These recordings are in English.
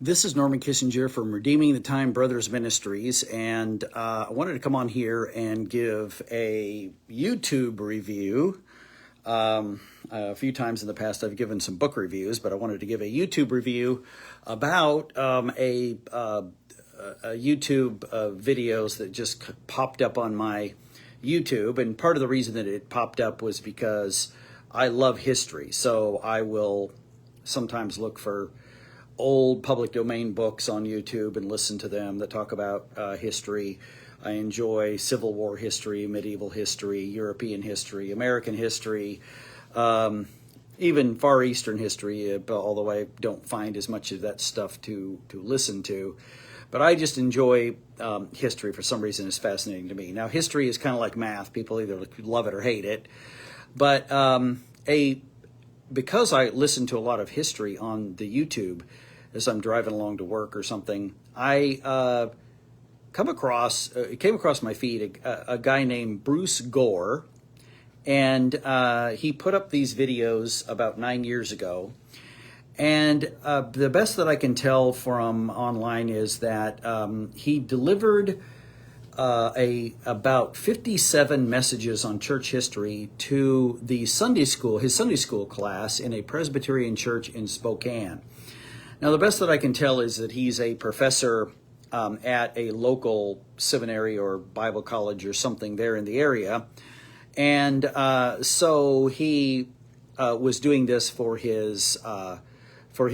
This is Norman Kissinger from Redeeming the Time Brothers Ministries, and I wanted to come on here and give a YouTube review. A few times in the past I've given some book reviews, but I wanted to give a YouTube review about a YouTube videos that just popped up on my YouTube, and part of the reason that it popped up was because I love history, so I will sometimes look for old public domain books on YouTube and listen to them that talk about history. I enjoy Civil War history, medieval history, European history, American history, even Far Eastern history, although I don't find as much of that stuff to listen to. But I just enjoy history for some reason. It's fascinating to me. Now, history is kind of like math. People either love it or hate it. But because I listen to a lot of history on the YouTube as I'm driving along to work or something, I came across my feed a guy named Bruce Gore, and he put up these videos about 9 years ago. And the best that I can tell from online is that he delivered about 57 messages on church history to the his Sunday school class in a Presbyterian church in Spokane. Now, the best that I can tell is that he's a professor at a local seminary or Bible college or something there in the area. And so he was doing this for his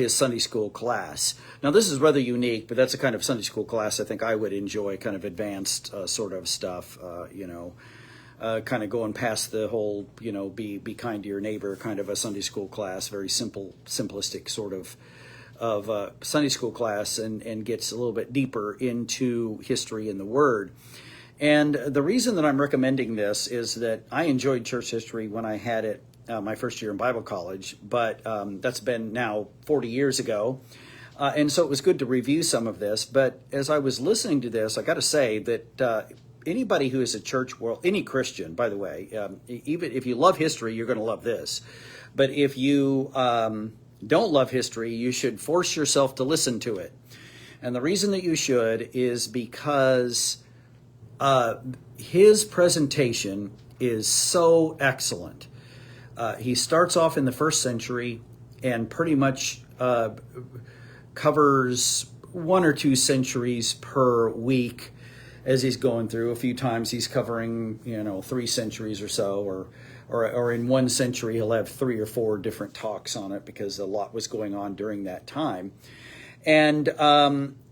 Sunday school class. Now, this is rather unique, but that's a kind of Sunday school class I think I would enjoy, kind of advanced sort of stuff, kind of going past the whole, be kind to your neighbor kind of a Sunday school class, very simplistic sort of Sunday school class, and gets a little bit deeper into history and the Word. And the reason that I'm recommending this is that I enjoyed church history when I had it my first year in Bible college, but that's been now 40 years ago. And so it was good to review some of this. But as I was listening to this, I got to say that anybody who is a church world, any Christian, by the way, even if you love history, you're going to love this. But if you don't love history, you should force yourself to listen to it. And the reason that you should is because his presentation is so excellent. He starts off in the first century and pretty much covers 1 or 2 centuries per week as he's going through. A few times he's covering, 3 centuries or so, or in 1 century he'll have 3 or 4 different talks on it because a lot was going on during that time. And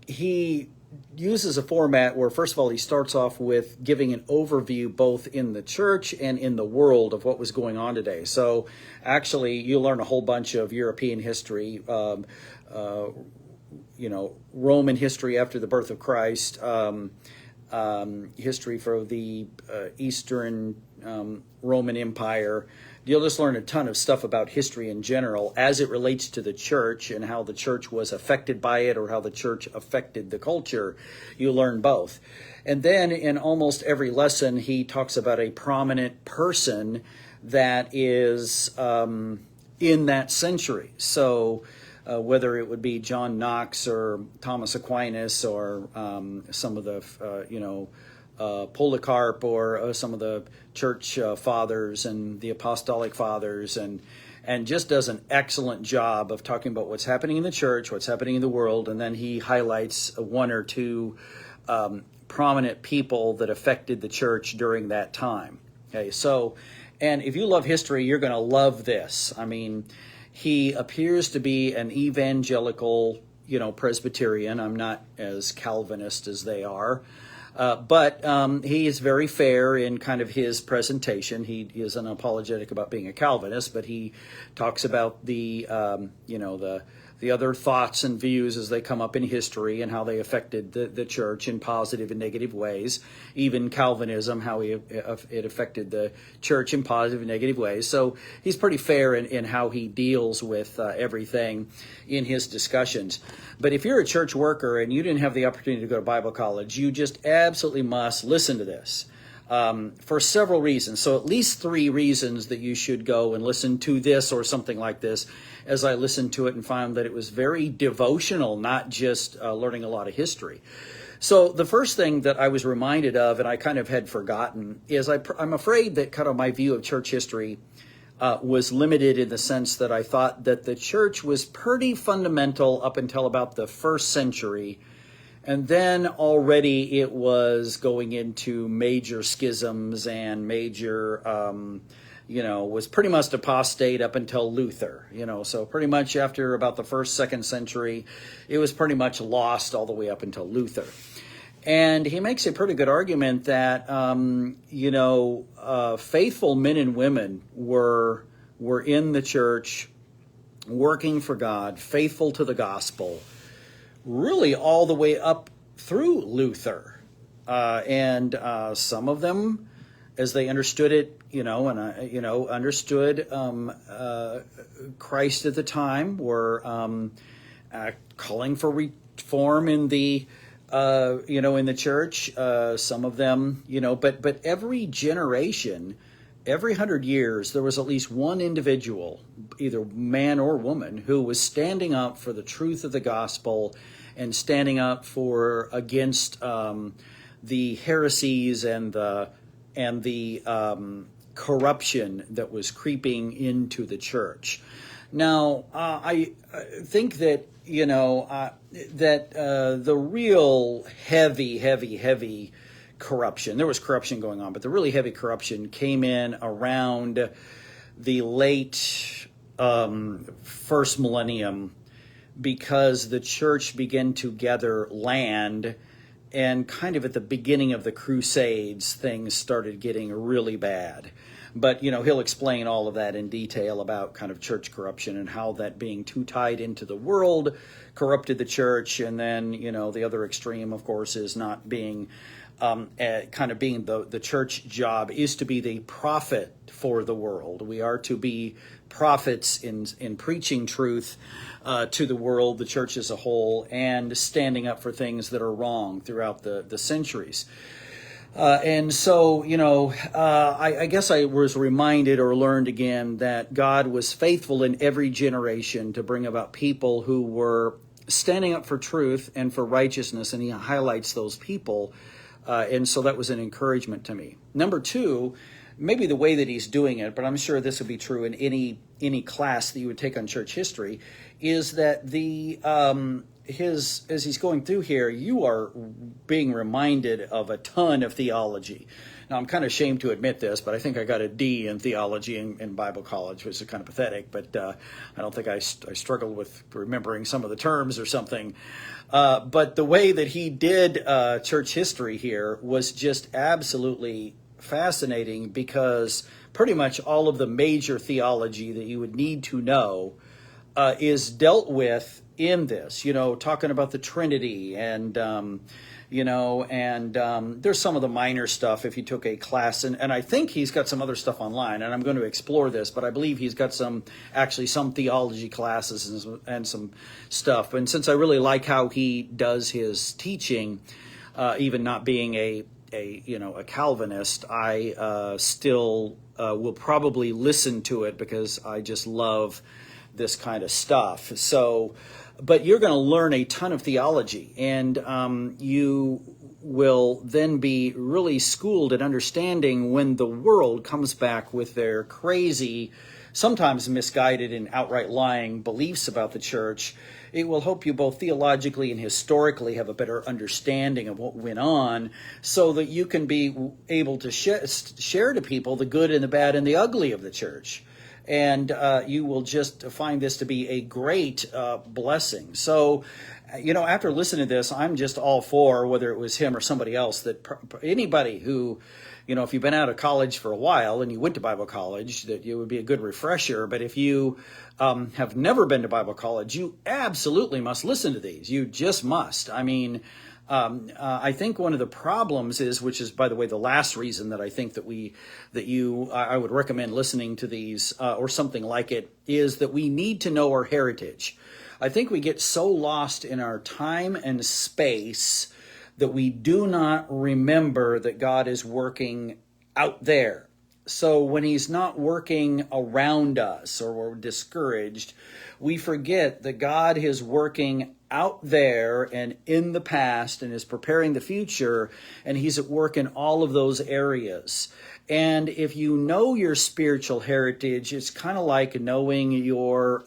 he uses a format where, first of all, he starts off with giving an overview both in the church and in the world of what was going on today. So actually, you learn a whole bunch of European history, Roman history after the birth of Christ, history for the Eastern Roman Empire. You'll just learn a ton of stuff about history in general as it relates to the church and how the church was affected by it or how the church affected the culture. You learn both. And then in almost every lesson, he talks about a prominent person that is in that century. So whether it would be John Knox or Thomas Aquinas or some of the, Polycarp or some of the church fathers and the apostolic fathers, and just does an excellent job of talking about what's happening in the church, what's happening in the world, and then he highlights 1 or 2 prominent people that affected the church during that time. Okay, so, and if you love history, you're going to love this. I mean, he appears to be an evangelical, Presbyterian. I'm not as Calvinist as they are. But he is very fair in kind of his presentation. He is unapologetic about being a Calvinist, but he talks about the other thoughts and views as they come up in history and how they affected the church in positive and negative ways. Even Calvinism, how it affected the church in positive and negative ways. So he's pretty fair in how he deals with everything in his discussions. But if you're a church worker and you didn't have the opportunity to go to Bible college, you just absolutely must listen to this. for several reasons. So at least 3 reasons that you should go and listen to this or something like this, as I listened to it and found that it was very devotional, not just learning a lot of history. So the first thing that I was reminded of, and I kind of had forgotten, is I'm afraid that kind of my view of church history was limited in the sense that I thought that the church was pretty fundamental up until about the 1st century. And then already it was going into major schisms and major, was pretty much apostate up until Luther, So pretty much after about the 1st, 2nd century, it was pretty much lost all the way up until Luther. And he makes a pretty good argument that, faithful men and women were in the church, working for God, faithful to the gospel, really all the way up through Luther. And some of them, as they understood it, understood Christ at the time, were calling for reform in the in the church. Some of them, but every generation, every 100 years, there was at least one individual, either man or woman, who was standing up for the truth of the gospel and standing up against the heresies and the corruption that was creeping into the church. Now, I think that the real heavy corruption, there was corruption going on, but the really heavy corruption came in around the late first millennium, because the church began to gather land, and kind of at the beginning of the Crusades, things started getting really bad. But, he'll explain all of that in detail about kind of church corruption and how that being too tied into the world corrupted the church. And then, the other extreme, of course, is not being kind of being the church job is to be the prophet for the world. We are to be prophets in preaching truth to the world, the church as a whole, and standing up for things that are wrong throughout the centuries. And so, I guess I was reminded or learned again that God was faithful in every generation to bring about people who were standing up for truth and for righteousness, and he highlights those people. And so that was an encouragement to me. Number 2, maybe the way that he's doing it, but I'm sure this would be true in any class that you would take on church history, is that as he's going through here, you are being reminded of a ton of theology. Now, I'm kind of ashamed to admit this, but I think I got a D in theology in Bible college, which is kind of pathetic, but I don't think I struggled with remembering some of the terms or something. But the way that he did church history here was just absolutely fascinating, because pretty much all of the major theology that you would need to know is dealt with in this, talking about the Trinity and, there's some of the minor stuff if you took a class, and I think he's got some other stuff online, and I'm going to explore this, but I believe he's got some theology classes and some stuff. And since I really like how he does his teaching, even not being a Calvinist, I still will probably listen to it because I just love this kind of stuff. So, but you're going to learn a ton of theology, and you will then be really schooled at understanding when the world comes back with their crazy, sometimes misguided and outright lying beliefs about the church. It will help you both theologically and historically have a better understanding of what went on, so that you can be able to share to people the good and the bad and the ugly of the church. And you will just find this to be a great blessing. So, after listening to this, I'm just all for, whether it was him or somebody else, that anybody who, if you've been out of college for a while and you went to Bible college, that it would be a good refresher. But if you have never been to Bible college, you absolutely must listen to these. You just must. I mean, I think one of the problems is, which is, by the way, the last reason that I think I would recommend listening to these or something like it, is that we need to know our heritage. I think we get so lost in our time and space that we do not remember that God is working out there. So when he's not working around us or we're discouraged, we forget that God is working out there and in the past and is preparing the future, and he's at work in all of those areas. And if you know your spiritual heritage, it's kind of like knowing your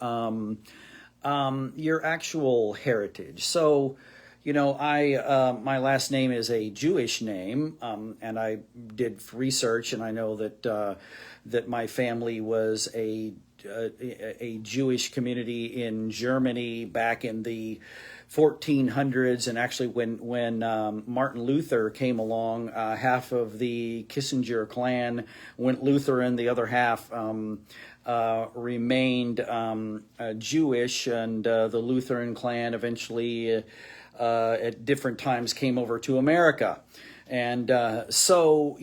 actual heritage. So, my last name is a Jewish name, and I did research, and I know that my family was a Jewish community in Germany back in the 1400s, and actually when Martin Luther came along, half of the Kissinger clan went Lutheran, the other half remained Jewish, and the Lutheran clan eventually at different times came over to America. And so,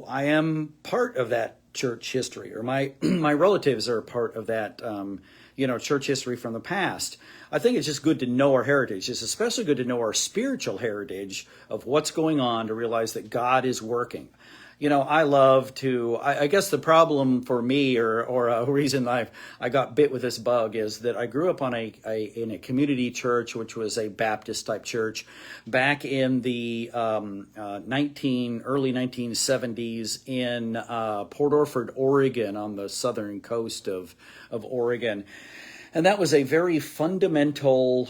I am part of that church history, or my relatives are a part of that, church history from the past. I think it's just good to know our heritage. It's especially good to know our spiritual heritage of what's going on, to realize that God is working. I love to, I guess the problem for me, or a reason I got bit with this bug, is that I grew up in a community church, which was a Baptist type church back in the early 1970s in Port Orford, Oregon, on the southern coast of Oregon. And that was a very fundamental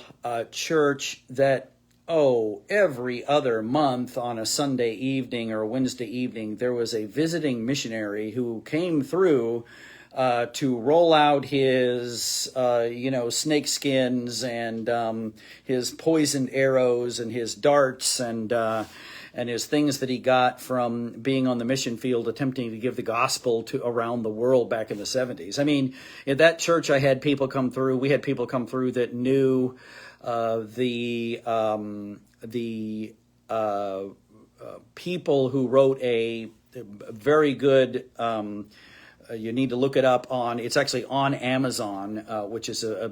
church that, every other month on a Sunday evening or a Wednesday evening, there was a visiting missionary who came through to roll out his, snake skins and his poisoned arrows and his darts and his things that he got from being on the mission field attempting to give the gospel to around the world back in the 70s. I mean, at that church, we had people come through that knew the people who wrote a very good, you need to look it up it's actually on Amazon, which is a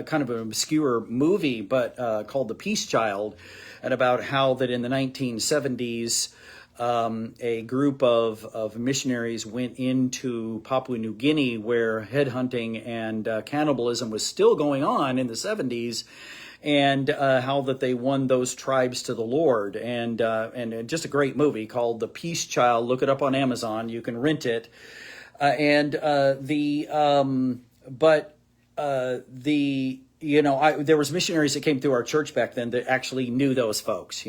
kind of an obscure movie, but called The Peace Child, and about how that in the 1970s, a group of missionaries went into Papua New Guinea, where headhunting and cannibalism was still going on in the 70s, and how that they won those tribes to the Lord. And just a great movie called The Peace Child. Look it up on Amazon. You can rent it. There was missionaries that came through our church back then that actually knew those folks.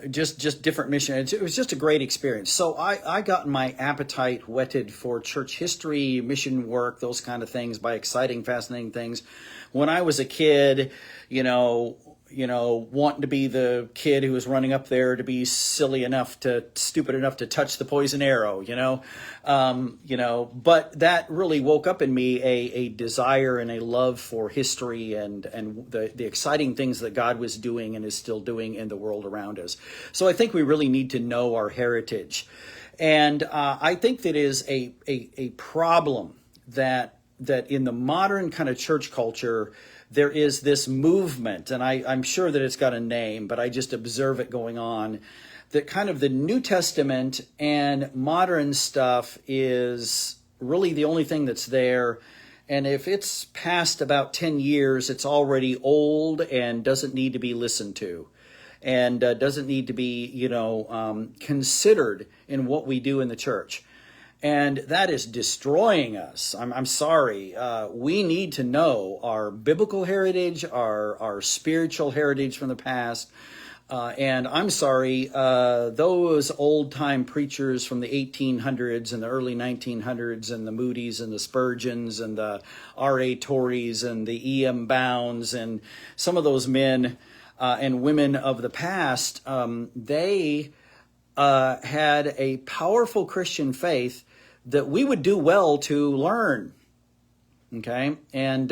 Just different missionaries. It was just a great experience. So I got my appetite whetted for church history, mission work, those kind of things, by exciting, fascinating things when I was a kid. Wanting to be the kid who was running up there to be stupid enough to touch the poison arrow, but that really woke up in me a desire and a love for history and the exciting things that God was doing and is still doing in the world around us. So I think we really need to know our heritage. And I think that is a problem that in the modern kind of church culture, there is this movement, and I'm sure that it's got a name, but I just observe it going on, that kind of the New Testament and modern stuff is really the only thing that's there. And if it's past about 10 years, it's already old and doesn't need to be listened to, and doesn't need to be, considered in what we do in the church. And that is destroying us. I'm sorry. We need to know our biblical heritage, our spiritual heritage from the past. And I'm sorry, those old-time preachers from the 1800s and the early 1900s, and the Moody's and the Spurgeons and the R.A. Torreys and the E.M. Bounds and some of those men and women of the past, they had a powerful Christian faith that we would do well to learn, okay? And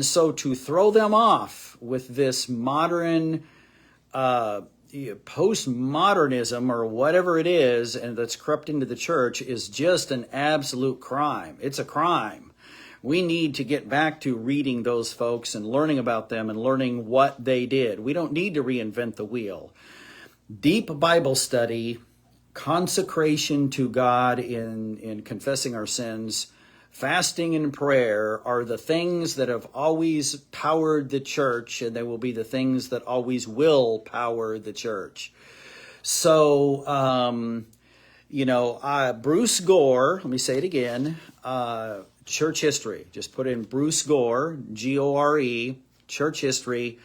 so to throw them off with this modern postmodernism or whatever it is, and that's crept into the church, is just an absolute crime. It's a crime We need to get back to reading those folks and learning about them and learning what they did. We don't need to reinvent the wheel. Deep Bible study, consecration to God in confessing our sins, fasting and prayer are the things that have always powered the church, and they will be the things that always will power the church. So, Bruce Gore, let me say it again, church history. Just put in Bruce Gore, Gore, church history.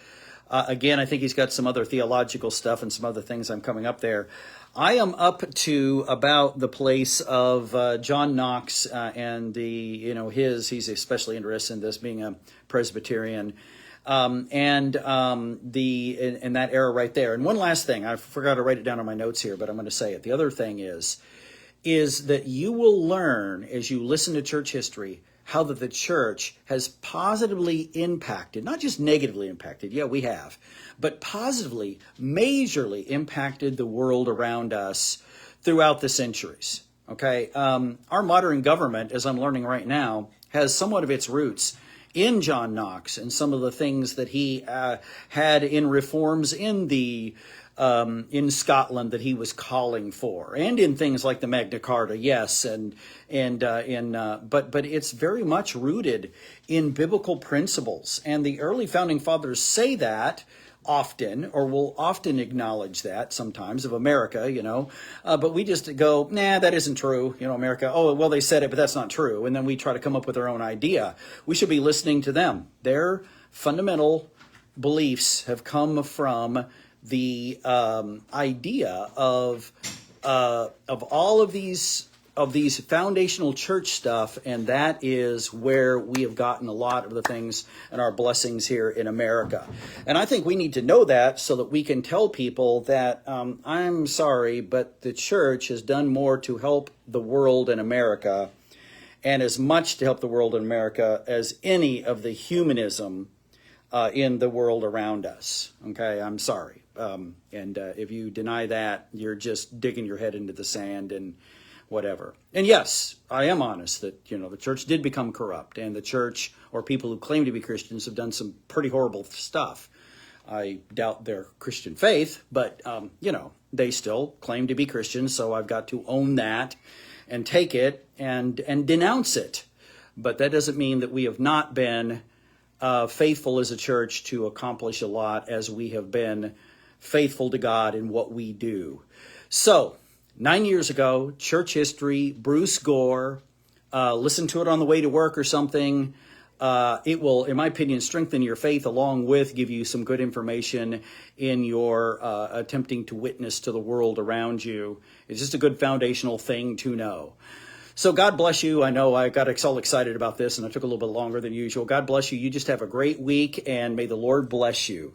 Again, I think he's got some other theological stuff and some other things I'm coming up there. I am up to about the place of John Knox and he's especially interested in this, being a Presbyterian, in that era right there. And one last thing, I forgot to write it down on my notes here, but I'm going to say it. The other thing is that you will learn as you listen to church history how that the church has positively impacted, not just negatively impacted, yeah, we have, but positively, majorly impacted the world around us throughout the centuries, okay? Our modern government, as I'm learning right now, has somewhat of its roots in John Knox and some of the things that he had in reforms in Scotland that he was calling for, and in things like the Magna Carta, yes, but it's very much rooted in biblical principles, and the early founding fathers say that often, or will often acknowledge that sometimes of America, but we just go, nah, that isn't true, America, oh, well, they said it, but that's not true, and then we try to come up with our own idea. We should be listening to them. Their fundamental beliefs have come from the idea of all of these foundational church stuff, and that is where we have gotten a lot of the things and our blessings here in America. And I think we need to know that so that we can tell people that I'm sorry, but the church has done more to help the world in America, and as much to help the world in America as any of the humanism in the world around us. Okay, I'm sorry. If you deny that, you're just digging your head into the sand and whatever. And yes, I am honest that, the church did become corrupt, and the church, or people who claim to be Christians, have done some pretty horrible stuff. I doubt their Christian faith, but, they still claim to be Christians, so I've got to own that and take it and denounce it. But that doesn't mean that we have not been faithful as a church to accomplish a lot, as we have been faithful to God in what we do. So, 9 years ago, church history, Bruce Gore, listen to it on the way to work or something. It will, in my opinion, strengthen your faith, along with give you some good information in your attempting to witness to the world around you. It's just a good foundational thing to know. So God bless you. I know I got all excited about this, and I took a little bit longer than usual. God bless you. You just have a great week, and may the Lord bless you.